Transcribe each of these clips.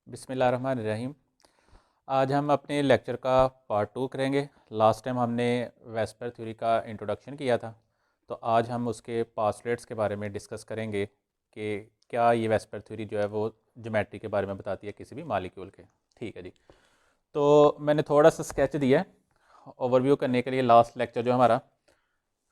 बिस्मिल्लाहिर्रहमानिर्रहीम। आज हम अपने लेक्चर का पार्ट 2 करेंगे। लास्ट टाइम हमने वेस्पर थ्योरी का इंट्रोडक्शन किया था, तो आज हम उसके पास्टलेट्स के बारे में डिस्कस करेंगे कि क्या ये वेस्पर थ्योरी जो है वो ज्योमेट्री के बारे में बताती है किसी भी मालिक्यूल के। ठीक है जी। तो मैंने थोड़ा सा स्केच दिया है ओवरव्यू करने के लिए। लास्ट लेक्चर जो हमारा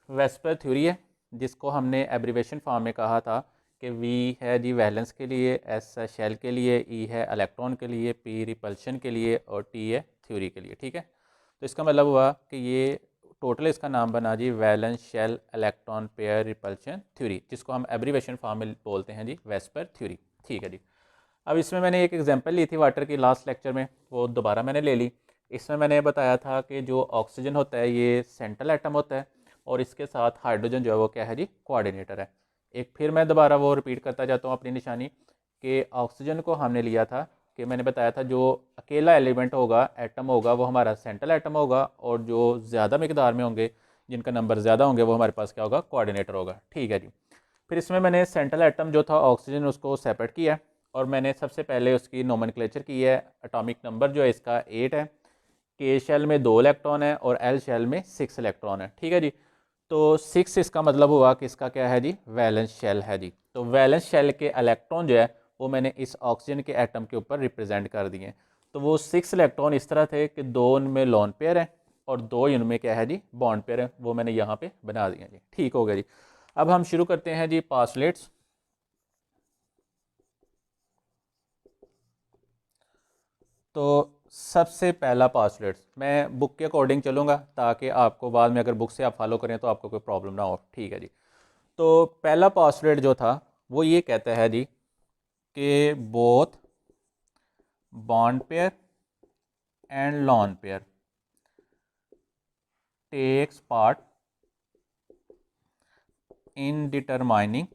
वेस्पर थ्योरी है, जिसको हमने एब्रीवेशन फॉर्म में कहा था कि वी है जी वैलेंस के लिए, एस है शेल के लिए, ई है इलेक्ट्रॉन के लिए, पी रिपल्शन के लिए और टी है थ्योरी के लिए। ठीक है, तो इसका मतलब हुआ कि ये टोटल इसका नाम बना जी valence shell electron pair repulsion theory, जिसको हम एब्रीवेशन फॉर्म में बोलते हैं जी वेस्पर थ्योरी। ठीक है जी। अब इसमें मैंने एक एग्जांपल ली थी वाटर की लास्ट लेक्चर में, वो दोबारा मैंने ले ली। इसमें मैंने बताया था कि जो ऑक्सीजन होता है ये सेंट्रल एटम होता है और इसके साथ हाइड्रोजन जो है वो क्या है जी, कोऑर्डिनेटर है। एक फिर मैं दोबारा वो रिपीट करता जाता हूँ अपनी निशानी कि ऑक्सीजन को हमने लिया था कि मैंने बताया था जो अकेला एलिमेंट होगा, एटम होगा, वो हमारा सेंट्रल एटम होगा और जो ज़्यादा मकदार में होंगे, जिनका नंबर ज़्यादा होंगे, वो हमारे पास क्या होगा, कोऑर्डिनेटर होगा। ठीक है जी। फिर इसमें मैंने सेंट्रल एटम जो था ऑक्सीजन उसको सेपरेट किया और मैंने सबसे पहले उसकी नोमेनक्लेचर की है। एटॉमिक नंबर जो है इसका 8 है, के शेल में 2 इलेक्ट्रॉन है और एल शेल में 6 इलेक्ट्रॉन है। ठीक है जी। तो 6 इसका मतलब हुआ कि इसका क्या है जी, वैलेंस शेल है जी। तो वैलेंस शेल के इलेक्ट्रॉन जो है वो मैंने इस ऑक्सीजन के एटम के ऊपर रिप्रेजेंट कर दिए। तो वो 6 इलेक्ट्रॉन इस तरह थे कि 2 उनमें लोन पेयर है और 2 इनमें क्या है जी, बॉन्ड पेयर है। वो मैंने यहाँ पे बना दिया जी। ठीक हो गया जी। अब हम शुरू करते हैं जी पास्टलेट्स। तो सबसे पहला पास्टलेट्स मैं बुक के अकॉर्डिंग चलूँगा ताकि आपको बाद में अगर बुक से आप फॉलो करें तो आपको कोई प्रॉब्लम ना हो। ठीक है जी। तो पहला पास्टलेट जो था वो ये कहता है जी कि both bond pair and lone pair takes part in determining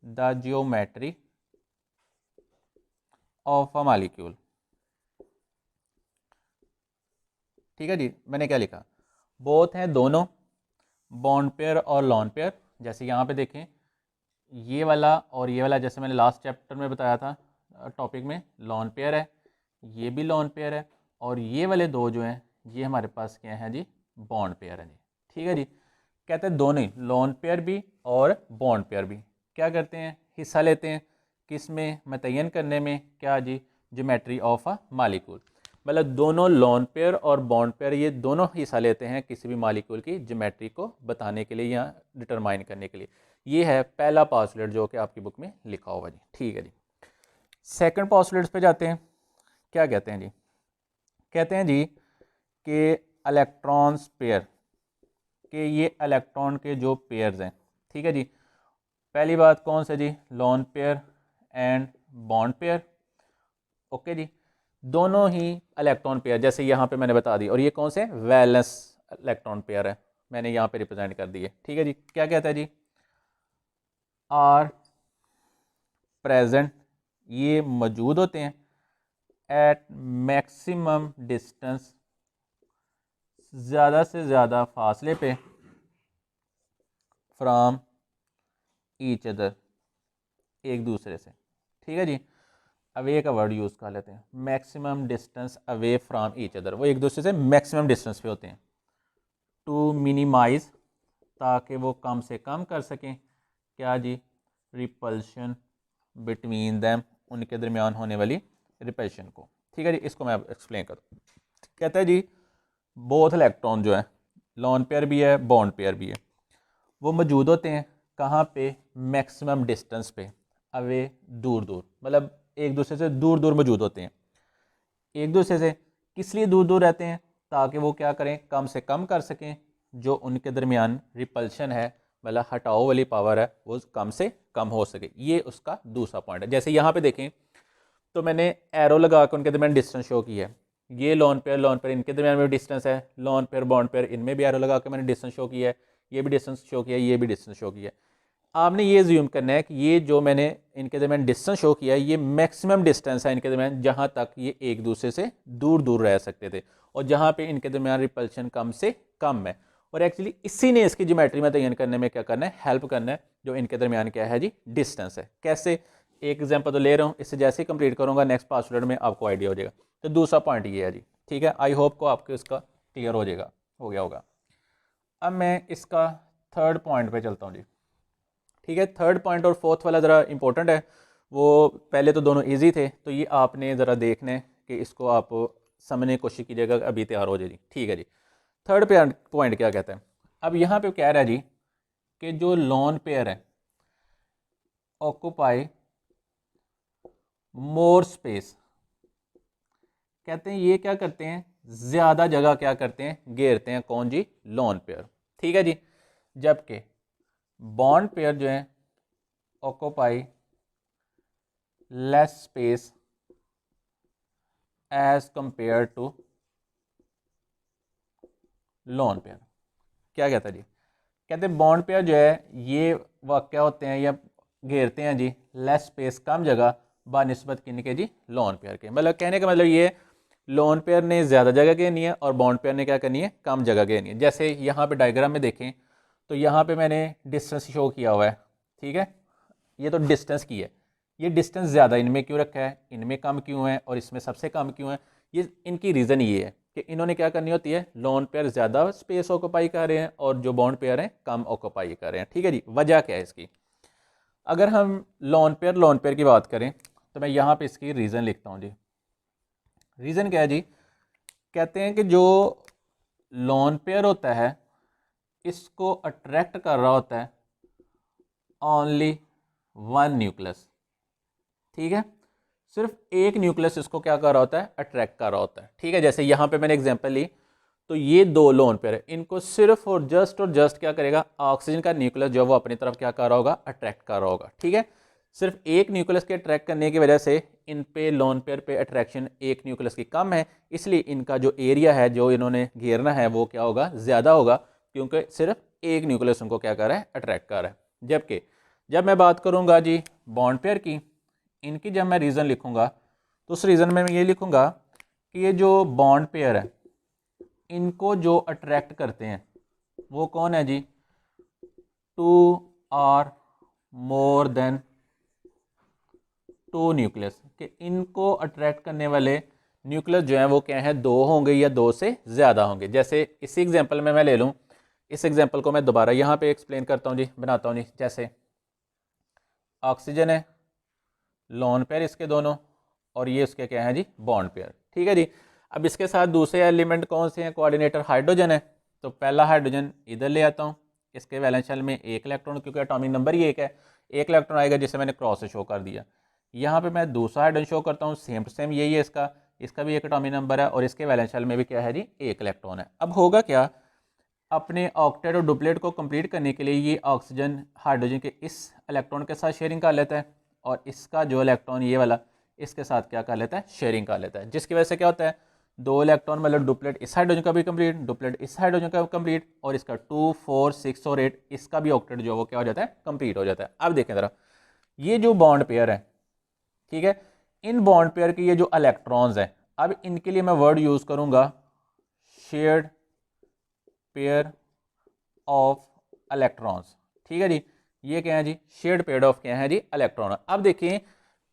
the geometry of a molecule. ठीक है जी। मैंने क्या लिखा, बोथ हैं दोनों, बॉन्ड पेयर और लॉन पेयर। जैसे यहाँ पे देखें ये वाला और ये वाला, जैसे मैंने लास्ट चैप्टर में बताया था टॉपिक में, लॉन पेयर है, ये भी लॉन पेयर है और ये वाले दो जो हैं ये हमारे पास क्या है जी, बॉन्ड पेयर है जी। ठीक है जी। कहते हैं दोनों ही, लॉन पेयर भी और बॉन्ड पेयर भी क्या करते हैं, हिस्सा लेते हैं किस में, मुतय्यन करने में, क्या जी, ज्योमेट्री ऑफ अ मालिक्यूल। मतलब दोनों लॉन पेयर और बॉन्ड पेयर ये दोनों हिस्सा लेते हैं किसी भी मालिक्यूल की ज्योमेट्री को बताने के लिए या डिटरमाइन करने के लिए। ये है पहला पास्टुलेट जो कि आपकी बुक में लिखा होगा जी। ठीक है जी। सेकंड पास्टुलेट्स पे जाते हैं। क्या कहते हैं जी, कहते हैं जी कि इलेक्ट्रॉन्स पेयर के ये इलेक्ट्रॉन के जो पेयर्स हैं। ठीक है जी। पहली बात कौन सा जी, lone pair and bond pair. Okay जी। दोनों ही इलेक्ट्रॉन पेयर जैसे यहाँ पे मैंने बता दी, और ये कौन से, वैलेंस इलेक्ट्रॉन पेयर है, मैंने यहाँ पे रिप्रेजेंट कर दिए। ठीक है जी। क्या कहता है जी, आर प्रेजेंट, ये मौजूद होते हैं एट मैक्सिमम डिस्टेंस, ज़्यादा से ज़्यादा फासले पे, फ्रॉम ईच अदर, एक दूसरे से। ठीक है जी। अवे का वर्ड यूज़ कर लेते हैं, maximum distance away from each other, वो एक दूसरे से मैक्सिमम डिस्टेंस पे होते हैं। टू मिनिमाइज, ताकि वो कम से कम कर सकें, क्या जी, रिपल्शन बिटवीन दैम, उनके दरमियान होने वाली रिपल्शन को। ठीक है जी। इसको मैं एक्सप्लेन करूँ। कहता है जी बोथ इलेक्ट्रॉन जो है, लॉन पेयर भी है बॉन्ड पेयर भी है, वो मौजूद होते हैं कहाँ पे, मैक्सिमम डिस्टेंस पे, अवे दूर दूर, मतलब एक दूसरे से दूर दूर मौजूद होते हैं। एक दूसरे से किस लिए दूर दूर रहते हैं, ताकि वो क्या करें, कम से कम कर सकें जो उनके दरमियान रिपल्शन है, मतलब हटाओ वाली पावर है, वो कम से कम हो सके। ये उसका दूसरा पॉइंट है। जैसे यहाँ पे देखें तो मैंने एरो लगा कर उनके दरमियान डिस्टेंस शो किया है। ये लॉन पेयर इनके दरमियान में डिस्टेंस है, लॉन पेयर बॉन्ड पेयर इनमें भी एरो लगा कर मैंने डिस्टेंस शो किया है, ये भी डिस्टेंस शो किया है, ये भी डिस्टेंस शो किया है। आपने ये ज्यूम करना है कि ये जो मैंने इनके दरमियान डिस्टेंस शो किया है ये मैक्सिमम डिस्टेंस है इनके दरमियान, जहाँ तक ये एक दूसरे से दूर दूर रह सकते थे और जहाँ पे इनके दरमियान रिपल्शन कम से कम है। और एक्चुअली इसी ने इसकी ज्योमेट्री में तयन करने में क्या करना है, हेल्प करना है, जो इनके दरमियान क्या है जी, डिस्टेंस है। कैसे, एक एग्जांपल तो ले रहा हूँ, इससे जैसे ही कंप्लीट करूँगा नेक्स्ट पासवर्ड में आपको आइडिया हो जाएगा। तो दूसरा पॉइंट ये है जी, ठीक है। आई होप को आपको इसका क्लियर हो जाएगा, हो गया होगा। अब मैं इसका थर्ड पॉइंट पे चलता हूँ जी, ठीक है। थर्ड पॉइंट और फोर्थ वाला ज़रा इंपॉर्टेंट है, वो पहले तो दोनों इजी थे, तो ये आपने ज़रा देखने कि इसको आप समझने की कोशिश कीजिएगा, अभी तैयार हो जाएगी, ठीक है जी। थर्ड पॉइंट क्या कहता है, अब यहाँ पे कह रहा है जी कि जो लोन पेयर है ऑक्यूपाई मोर स्पेस, कहते हैं ये क्या करते हैं, ज़्यादा जगह क्या करते हैं, घेरते हैं। कौन जी, लोन पेयर, ठीक है जी। जबकि बॉन्ड पेयर जो है occupy less space as compare to lone pair. क्या कहता है जी, कहते हैं बॉन्ड पेयर जो है ये वाक़या होते हैं या घेरते हैं जी लेस स्पेस, कम जगह, बानिस्बत किनके जी, लोन पेयर के। मतलब कहने का मतलब ये, लोन पेयर ने ज़्यादा जगह घेरनी है और बॉन्ड पेयर ने क्या करनी है, कम जगह घेरनी है। जैसे यहाँ पे डायग्राम में देखें तो यहाँ पे मैंने डिस्टेंस शो किया हुआ है, ठीक है। ये तो डिस्टेंस की है, ये डिस्टेंस ज़्यादा इनमें क्यों रखा है, इनमें कम क्यों है और इसमें सबसे कम क्यों है, ये इनकी रीज़न ये है कि इन्होंने क्या करनी होती है, लोन पेयर ज़्यादा स्पेस ऑक्यूपाई कर रहे हैं और जो बॉन्ड पेयर हैं कम ऑक्यूपाई कर रहे हैं, ठीक है जी। वजह क्या है इसकी, अगर हम लोन पेयर की बात करें तो मैं यहाँ पे इसकी रीज़न लिखता हूँ जी। रीज़न क्या है जी, कहते हैं कि जो लोन पेयर होता है इसको अट्रैक्ट कर रहा होता है ओनली वन न्यूक्लियस, ठीक है। सिर्फ एक न्यूक्लियस इसको क्या कर रहा होता है, अट्रैक्ट कर रहा होता है, ठीक है। जैसे यहाँ पे मैंने एग्जांपल ली, तो ये दो लोन पेयर है, इनको सिर्फ और जस्ट क्या करेगा, ऑक्सीजन का न्यूक्लियस जो वो अपनी तरफ क्या कर रहा होगा, अट्रैक्ट कर रहा होगा, ठीक है। सिर्फ एक न्यूक्लियस के अट्रैक्ट करने की वजह से इन पे लोन पेयर पे अट्रैक्शन एक न्यूक्लियस की कम है, इसलिए इनका जो एरिया है जो इन्होंने घेरना है वो क्या होगा, ज़्यादा होगा, क्योंकि सिर्फ एक न्यूक्लियस उनको क्या कर रहा है, अट्रैक्ट कर रहा है। जबकि जब मैं बात करूँगा जी बॉन्ड पेयर की, इनकी जब मैं रीज़न लिखूँगा तो उस रीज़न में मैं ये लिखूँगा कि ये जो बॉन्ड पेयर है इनको जो अट्रैक्ट करते हैं वो कौन है जी, two or more than two nucleus, कि इनको अट्रैक्ट करने वाले न्यूक्लियस जो हैं वो क्या है, दो होंगे या दो से ज़्यादा होंगे। जैसे इसी एग्जांपल में मैं ले लूँ, इस एग्जांपल को मैं दोबारा यहाँ पे एक्सप्लेन करता हूँ जी, बनाता हूँ जी। जैसे ऑक्सीजन है, लोन पेयर इसके दोनों, और ये उसके क्या है जी, बॉन्ड पेयर, ठीक है जी। अब इसके साथ दूसरे एलिमेंट कौन से हैं, कोऑर्डिनेटर हाइड्रोजन है, तो पहला हाइड्रोजन इधर ले आता हूँ, इसके वैलेंस शेल में एक इलेक्ट्रॉन, क्योंकि एटॉमिक नंबर ही एक है, एक इलेक्ट्रॉन आएगा जिसे मैंने क्रॉस से शो कर दिया। यहाँ पे मैं दूसरा हाइड्रोजन शो करता हूँ, सेम टू सेम यही है, इसका भी एक एटॉमिक नंबर है और इसके वैलेंस शेल में भी क्या है जी, एक इलेक्ट्रॉन है। अब होगा क्या, अपने ऑक्टेट और डुप्लेट को कंप्लीट करने के लिए ये ऑक्सीजन हाइड्रोजन के इस इलेक्ट्रॉन के साथ शेयरिंग कर लेता है और इसका जो इलेक्ट्रॉन ये वाला इसके साथ क्या कर लेता है, शेयरिंग कर लेता है, जिसकी वजह से क्या होता है, दो इलेक्ट्रॉन मतलब डुप्लेट इस हाइड्रोजन का भी कंप्लीट, डुप्लेट इस हाइड्रोजन का कंप्लीट, और इसका 2, 4, 6 और 8 इसका भी ऑक्टेट जो वो क्या हो जाता है, कंप्लीट हो जाता है। अब देखें ज़रा, ये जो बॉन्ड पेयर है, ठीक है, इन बॉन्ड पेयर के ये जो इलेक्ट्रॉन्स हैं, अब इनके लिए मैं वर्ड यूज़ करूँगा शेयर्ड पेयर ऑफ इलेक्ट्रॉन्स, ठीक है जी। ये क्या है जी, शेयर्ड पेयर ऑफ क्या है जी, इलेक्ट्रॉन। अब देखिए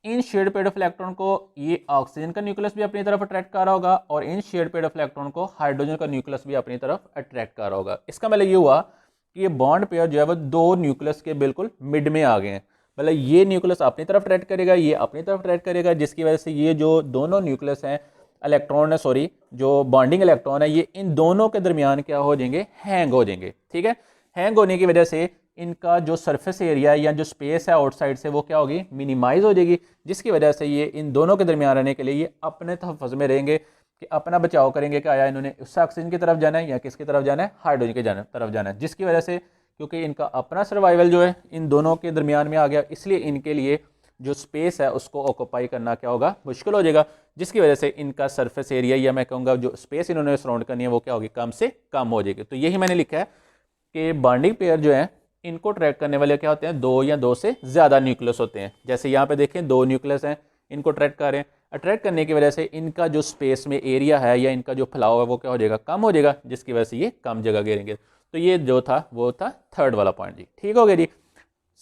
इन शेयर्ड पेयर ऑफ इलेक्ट्रॉन को ये ऑक्सीजन का न्यूक्लियस भी अपनी तरफ अट्रैक्ट कर रहा होगा और इन शेयर्ड पेयर ऑफ इलेक्ट्रॉन को हाइड्रोजन का न्यूक्लियस भी अपनी तरफ अट्रैक्ट कर रहा होगा। इसका मतलब ये हुआ कि ये बॉन्ड पेयर जो है वो दो न्यूक्लियस के बिल्कुल मिड में आ गए हैं। मतलब ये न्यूक्लियस अपनी तरफ अट्रैक्ट करेगा, ये अपनी तरफ अट्रैक्ट करेगा, जिसकी वजह से ये जो दोनों न्यूक्लियस हैं, इलेक्ट्रॉन है सॉरी, जो बॉन्डिंग इलेक्ट्रॉन है, ये इन दोनों के दरमियान क्या हो जाएंगे, हैंग हो जाएंगे, ठीक है। हैंग होने की वजह से इनका जो सरफेस एरिया या जो स्पेस है आउटसाइड से वो क्या होगी, मिनिमाइज हो जाएगी, जिसकी वजह से ये इन दोनों के दरमियान रहने के लिए ये अपने तहफ़्फ़ुज़ में रहेंगे कि अपना बचाव करेंगे कि आया इन्होंने उस ऑक्सीजन की तरफ जाना है या किसकी तरफ जाना है, हाइड्रोजन की तरफ जाना है, जिसकी वजह से क्योंकि इनका अपना सर्वाइवल जो है इन दोनों के दरमियान में आ गया, इसलिए इनके लिए जो स्पेस है उसको ऑक्यूपाई करना क्या होगा, मुश्किल हो जाएगा, जिसकी वजह से इनका सरफेस एरिया या मैं कहूँगा जो स्पेस इन्होंने सराउंड करनी है वो क्या होगी, कम से कम हो जाएगी। तो यही मैंने लिखा है कि बॉन्डिंग पेयर जो है इनको ट्रैक करने वाले क्या होते हैं, दो या दो से ज़्यादा न्यूक्लियस होते हैं। जैसे यहाँ पे देखें दो न्यूक्लियस हैं, इनको ट्रैक कर रहे हैं, अट्रैक्ट करने की वजह से इनका जो स्पेस में एरिया है या इनका जो फैलाव है वो क्या हो जाएगा, कम हो जाएगा, जिसकी वजह से ये कम जगह घेरेंगे। तो ये जो था वो था थर्ड वाला पॉइंट जी, ठीक हो गया जी,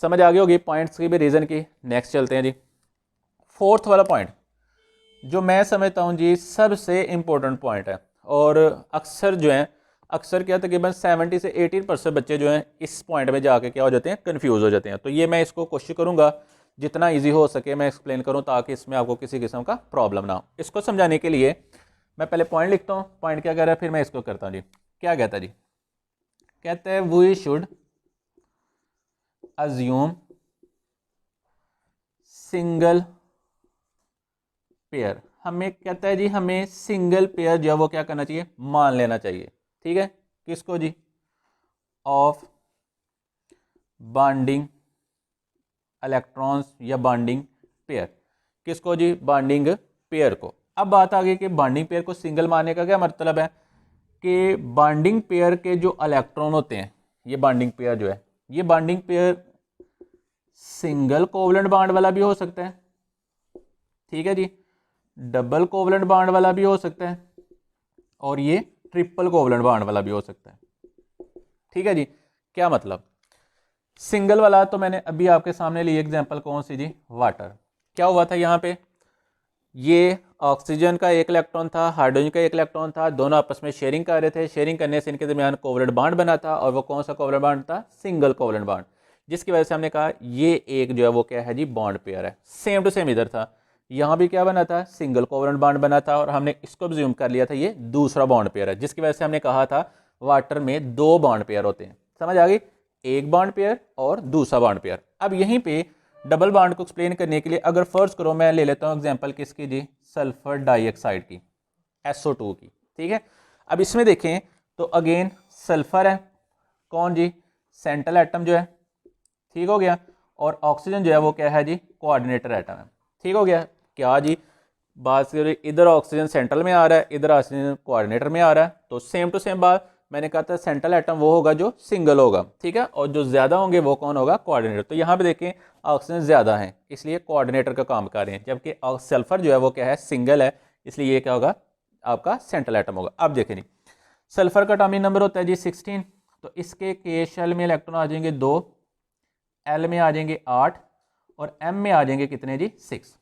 समझ आ गई होगी पॉइंट्स की भी रीज़न की। नेक्स्ट चलते हैं जी, फोर्थ वाला पॉइंट जो मैं समझता हूँ जी सबसे इम्पोर्टेंट पॉइंट है, और अक्सर जो है अक्सर क्या तकरीबन 70 से 80% बच्चे जो हैं इस पॉइंट में जाके क्या हो जाते हैं, कंफ्यूज हो जाते हैं। तो ये मैं इसको कोशिश करूँगा जितना इजी हो सके मैं एक्सप्लेन करूँ ताकि इसमें आपको किसी किस्म का प्रॉब्लम ना हो। इसको समझाने के लिए मैं पहले पॉइंट लिखता हूँ, पॉइंट क्या कह रहा है, फिर मैं इसको करता हूँ जी। क्या कहता है जी, कहते हैं we should assume single pair. हमें कहता है जी हमें सिंगल पेयर जो है वो क्या करना चाहिए, मान लेना चाहिए। ठीक है, किसको जी, ऑफ बॉन्डिंग इलेक्ट्रॉन्स या बॉन्डिंग पेयर। किसको जी, बॉन्डिंग पेयर को। अब बात आ गई कि बॉन्डिंग पेयर को सिंगल मानने का क्या मतलब है कि बॉन्डिंग पेयर के जो इलेक्ट्रॉन होते हैं, ये बॉन्डिंग पेयर जो है, ये bonding pair single covalent bond वाला भी हो सकता है, ठीक है जी, डबल कोवलेंट बॉन्ड वाला भी हो सकता है, और ये ट्रिपल कोवलेंट बॉन्ड वाला भी हो सकता है। ठीक है जी, क्या मतलब, सिंगल वाला तो मैंने अभी आपके सामने ली एग्जांपल, कौन सी जी, वाटर। क्या हुआ था यहाँ पे, ये ऑक्सीजन का एक इलेक्ट्रॉन था, हाइड्रोजन का एक इलेक्ट्रॉन था, दोनों आपस में शेयरिंग कर रहे थे। शेयरिंग करने से इनके दरमियान कोवलेंट बॉन्ड बना था, और वो कौन सा कोवलेंट बॉन्ड था, सिंगल कोवलेंट बॉन्ड, जिसकी वजह से हमने कहा ये एक जो है वो क्या है जी, बॉन्ड पेयर है। सेम टू सेम इधर था, यहाँ भी क्या बना था, सिंगल कोवलेंट बॉन्ड बना था, और हमने इसको भी ज्यूम कर लिया था ये दूसरा बॉन्ड पेयर है, जिसकी वजह से हमने कहा था वाटर में दो बॉन्ड पेयर होते हैं। समझ आ गई, एक बॉन्ड पेयर और दूसरा बॉन्ड पेयर। अब यहीं पे डबल बॉन्ड को एक्सप्लेन करने के लिए अगर फर्स्ट करो, मैं ले लेता हूँ एग्जांपल किसकी जी, सल्फर डाइऑक्साइड की, SO2 की। ठीक है, अब इसमें देखें तो अगेन सल्फर है, कौन जी, सेंट्रल एटम जो है, ठीक हो गया, और ऑक्सीजन जो है वो क्या है जी, कोऑर्डिनेटर एटम है। ठीक हो गया, क्या जी, बात करें इधर ऑक्सीजन सेंट्रल में आ रहा है, इधर ऑक्सीजन कोऑर्डिनेटर में आ रहा है, तो सेम टू सेम बात, मैंने कहा था सेंट्रल एटम वो होगा जो सिंगल होगा, ठीक है, और जो ज्यादा होंगे वो कौन होगा, कोऑर्डिनेटर। तो यहाँ पे देखें ऑक्सीजन ज्यादा है इसलिए कोऑर्डिनेटर का काम कर रहे हैं, जबकि सल्फर जो है वो क्या है, सिंगल है, इसलिए ये क्या होगा, आपका सेंट्रल एटम होगा। अब देखें जी, सल्फर का एटॉमिक नंबर होता है जी 16, तो इसके के शेल में इलेक्ट्रॉन आ जाएंगे 2, एल में आ जाएंगे 8, और एम में आ जाएंगे कितने जी, 6।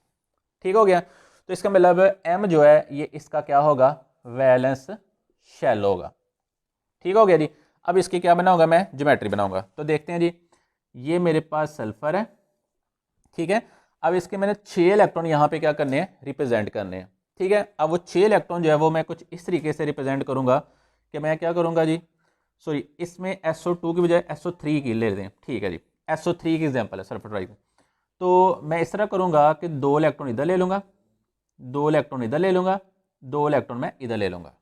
ठीक हो गया, तो इसका मतलब एम जो है ये इसका क्या होगा, वैलेंस शेल होगा। ठीक हो गया जी, अब इसकी क्या बनाऊंगा, मैं ज्योमेट्री बनाऊंगा। तो देखते हैं जी, ये मेरे पास सल्फर है, ठीक है, अब इसके मैंने 6 इलेक्ट्रॉन यहाँ पे क्या करने हैं, रिप्रेजेंट करने हैं। ठीक है, अब वो 6 इलेक्ट्रॉन जो है वो मैं कुछ इस तरीके से रिप्रेजेंट करूंगा कि मैं क्या करूंगा जी, सॉरी इसमें SO2 की बजाय SO3 की ले लेते हैं। ठीक है जी, SO3 की एग्जाम्पल है सल्फर ट्राइड। तो मैं इस तरह करूंगा कि 2 इलेक्ट्रॉन इधर ले लूंगा, 2 इलेक्ट्रॉन इधर ले लूंगा, 2 इलेक्ट्रॉन मैं इधर ले लूंगा।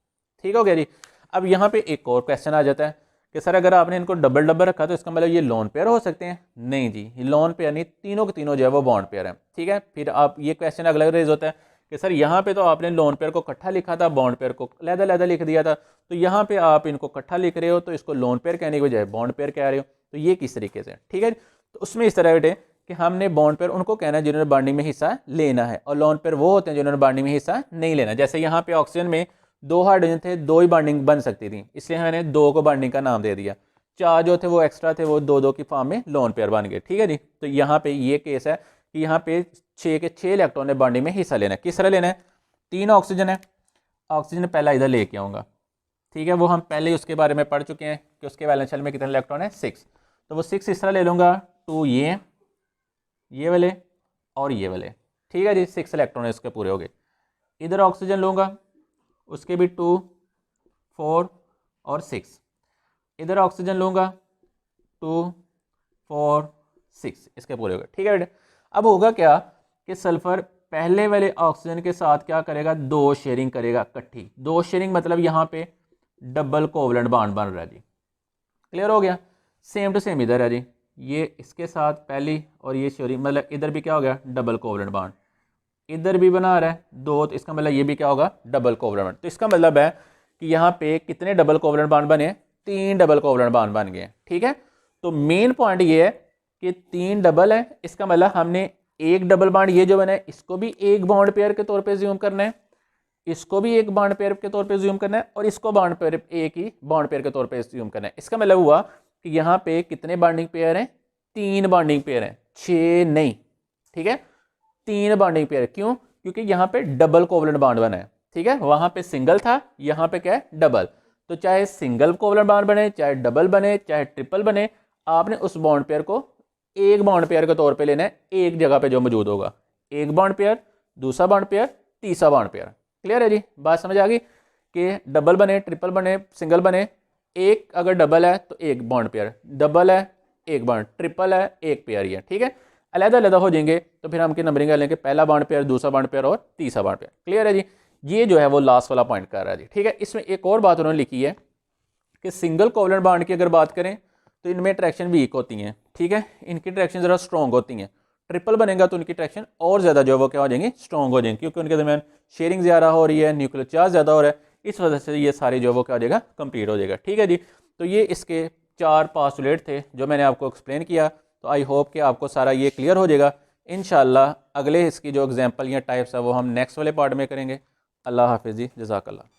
ठीक हो गया जी, अब यहाँ पे एक और क्वेश्चन आ जाता है कि सर अगर आपने इनको डबल डबल रखा तो इसका मतलब ये लोन पेयर हो सकते हैं। नहीं जी, ये लोन पेयर नहीं, तीनों के तीनों जो है वो बॉन्ड पेयर है। ठीक है, फिर आप ये क्वेश्चन अगला रेज होता है कि सर यहाँ पे तो आपने लोन पेयर को इकट्ठा लिखा था, बॉन्ड पेयर को लहदा लहदा लिख दिया था, तो यहाँ पे आप इनको इकट्ठा लिख रहे हो तो इसको लोन पेयर कहने की बजाय बॉन्ड पेयर कह रहे हो, तो ये किस तरीके से। ठीक है, तो उसमें इस तरह बेटे कि हमने बॉन्ड पेयर उनको कहना है जिन्होंने बॉन्डिंग में हिस्सा लेना है, और लोन पेयर वो होते हैं जिन्होंने बॉन्डिंग में हिस्सा नहीं लेना। जैसे यहाँ पे ऑक्सीजन में 2 हाइड्रोजन थे, 2 ही बॉन्डिंग बन सकती थी, इसलिए मैंने 2 को बॉन्डिंग का नाम दे दिया। 4 जो थे वो एक्स्ट्रा थे, वो 2 2 की फॉर्म में लोन पेयर बन गए। ठीक है जी, तो यहाँ पे ये केस है कि यहाँ पे 6 के 6 इलेक्ट्रॉन ने बॉन्डिंग में हिस्सा लेना है। किस तरह लेना है, 3 ऑक्सीजन है, ऑक्सीजन पहला इधर लेके आऊँगा। ठीक है, वो हम पहले ही उसके बारे में पढ़ चुके हैं कि उसके वैलेंस शेल में कितने इलेक्ट्रॉन है, 6। तो वो 6 इस तरह ले लूँगा, 2 ये वाले और ये वाले। ठीक है जी, 6 इलेक्ट्रॉन इसके पूरे हो गए। इधर ऑक्सीजन लूँगा, उसके भी 2 4 और 6। इधर ऑक्सीजन लूँगा, 2 4 6, इसके पूरे हो गए। ठीक है बेटे, अब होगा क्या कि सल्फर पहले वाले ऑक्सीजन के साथ क्या करेगा, 2 शेयरिंग करेगा इकट्ठी। 2 शेयरिंग मतलब यहाँ पे डबल कोवलेंट बॉन्ड बन रहा है जी। क्लियर हो गया, सेम टू सेम इधर है जी, ये इसके साथ पहली और ये शेयरिंग, मतलब इधर भी क्या हो गया, डबल कोवलेंट बॉन्ड, इधर भी बना रहा है 2, तो इसका मतलब ये भी क्या होगा, डबल कोवलेंट बॉन्ड। तो इसका मतलब है कि यहाँ पे कितने डबल कोवलेंट बॉन्ड बने, 3 डबल कोवलेंट बॉन्ड बन गए। ठीक है, तो मेन पॉइंट ये है कि 3 डबल है, इसका मतलब हमने एक डबल बॉन्ड ये जो बना है इसको भी एक बॉन्ड पेयर के तौर पे ज्यूम करना है, इसको भी एक बॉन्ड पेयर के तौर पे ज्यूम करना है, और इसको बॉन्ड पेयर एक ही बॉन्ड पेयर के तौर पे ज्यूम करना है। इसका मतलब हुआ कि यहाँ पे कितने बॉन्डिंग पेयर हैं, 3 बॉन्डिंग पेयर हैं, 6 नहीं। ठीक है, 3 बॉन्डिंग पेयर। क्यों? क्योंकि यहाँ पे डबल कोवलेंट बॉन्ड बना है, ठीक है। वहाँ पे सिंगल था, यहाँ पे क्या है, डबल। तो चाहे सिंगल कोवलेंट बॉन्ड बने, चाहे डबल बने, चाहे ट्रिपल बने, आपने उस बॉन्ड पेयर को एक बॉन्ड पेयर के तौर पे लेना है, एक जगह पे जो मौजूद होगा। एक बॉन्ड पेयर, दूसरा बॉन्ड पेयर, तीसरा बॉन्ड पेयर। क्लियर है जी? बात समझ आ गई कि डबल बने, ट्रिपल बने, सिंगल बने, एक अगर डबल है तो एक बॉन्ड पेयर, डबल है एक बॉन्ड, ट्रिपल है एक पेयर ही है, ठीक है। अलग अलग हो जाएंगे तो फिर हम की नंबरिंग लेंगे, पहला बॉन्ड पेयर, दूसरा बॉन्ड पेयर और तीसरा बॉन्ड पेयर। क्लियर है जी? ये जो है वो लास्ट वाला पॉइंट कर रहा है जी, ठीक है। इसमें एक और बात उन्होंने लिखी है कि सिंगल कोवलेंट बॉन्ड की अगर बात करें तो इनमें ट्रैक्शन वीक होती हैं, ठीक है, इनकी ट्रैक्शन ज़रा स्ट्रॉन्ग होती हैं। ट्रिपल बनेगा तो उनकी ट्रैक्शन और ज़्यादा जो है वो क्या हो जाएंगी, स्ट्रॉन्ग हो जाएंगी, क्योंकि उनके दरमियान शेयरिंग ज़्यादा हो रही है, न्यूक्लियर चार्ज ज़्यादा हो रहा है, इस वजह से ये सारी जो है वो क्या हो जाएगा, कंप्लीट हो जाएगा, ठीक है जी। तो ये इसके 4 पास्टुलेट थे जो मैंने आपको एक्सप्लेन किया। तो आई होप कि आपको सारा ये क्लियर हो जाएगा। इंशाल्लाह अगले इसकी जो एग्जाम्पल या टाइप्स है वो हम नेक्स्ट वाले पार्ट में करेंगे। अल्लाह हाफिज़ जी, जज़ाकल्लाह।